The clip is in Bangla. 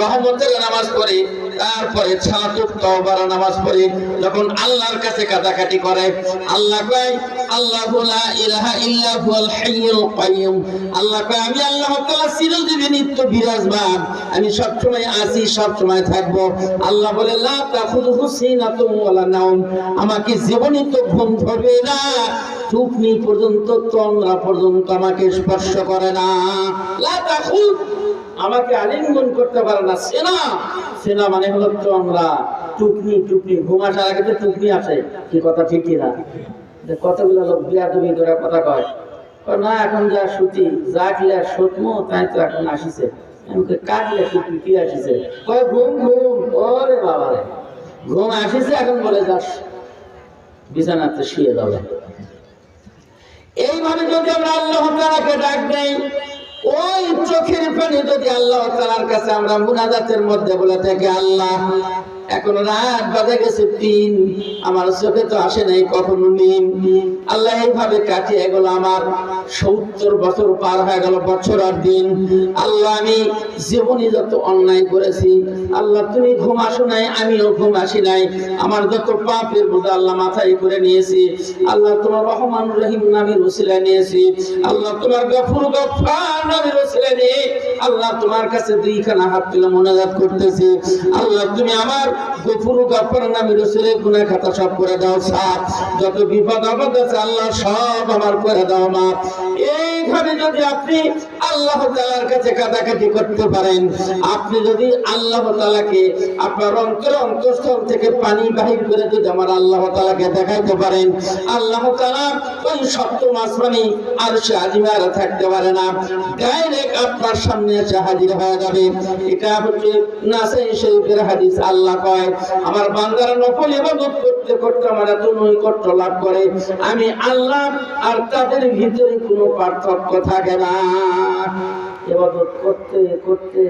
রহমতের নামাজ পড়ে, তারপরে সালাতুত তাওবার নামাজ পড়ে, যখন আল্লাহর কাছে কাটাকাটি করে, আল্লাহ কয় আল্লাহু লা ইলাহা ইল্লা হুয়াল হাইয়ুল কাইয়ুম, আল্লাহ কয় আমি আল্লাহ তাআলা চিরজীবী নিত্য বিরাজমান, আমি সব সময় আছি, সব সময় থাকবো। আল্লাহ বলে লা তাখুযুহু সিনাতুম ওয়ালা নাওম, আমাকে জীবনিত ঘুম ধরবে না, চুপনি পর্যন্ত, তন্দ্রা পর্যন্ত আমাকে স্পর্শ করে না। লা তাখুয, আমাকে আলিঙ্গন করতে পারে না। সেনা, সেনা মানে হলো তন্দ্রা, টুকনি, টুকনি, ঘুম আসার আগে তো টুকনি আসে, কি কথা ঠিক কিনা? কতগুলো লোক বিয়াদবি করে কথা কয়, না এখন যা সুতি জাগলে সুতমো, তাই তো এখন আসিছে, কাটলে সুতি কি আসিছে, কয় ঘুম ঘুম, ওরে বাবা রে ঘুম আসিছে, এখন বলে যাস বিছানাতে শুয়ে যাবে। এইভাবে যদি আমরা আল্লাহ তাআলাকে ডাক দেই, ওই চোখের পানি যদি আল্লাহ তাআলার কাছে আমরা মুনাজাতের মধ্যে বলে থাকি, আল্লাহ এখন রাত বাজে গেছে ৩, আমার চোখে তো আসে নাই কখনো নিম, আল্লাহ এইভাবে কাটিয়ে গেল আমার ৭০ বছর পার হয়ে গেল, বছর আর দিন। আল্লাহ আমি জীবনে যত অন্যায় করেছি, আল্লাহ তুমি ঘুম আসো নাই, আমিও ঘুম আসি নাই, আমার যত পাপের বোঝা আল্লাহ মাথায় করে নিয়েছি, আল্লাহ তোমার রহমান রহিম নামের ওসিলা নিয়েছি, আল্লাহ তোমার গফুর গফফার নামের ওসিলা নিয়ে আল্লাহ তোমার কাছে 2খানা হাত তুলে মুনাজাত করতেছি, আল্লাহ তুমি আমার গফুর গফফার নামের ওসিলা গুনাহ খাতা সব করে দাও সাফ, যত বিপদ আপদ আছে আল্লাহ সব আমার করে দাও মাফ। এইভাবে যদি আপনি আল্লাহ তাআলার কাছে কাটাকাটি করতে পারেন, আপনি যদি আল্লাহ তাআলাকে আপনার অন্তরস্থল থেকে পানি বাহির করে যদি আমার আল্লাহ তাআলাকে দেখাইতে পারেন, আল্লাহ তাআলা ওই সপ্তম আসমানে আরশে আজিমার থাকতে পারে না, ডাইরেক্ট আপনার সামনে এসে হাজির হয়ে যাবে। এটা হচ্ছে নাসাই শরীফের হাদিস। আল্লাহ কয় আমার বান্দারা নফল ইবাদত করতে করতে আমার এত নৈকট্য লাভ করে, আমি আল্লাহ আর তাদের ভিতরে কোনো পার্থক্য থাকে না। ইবাদত করতে করতে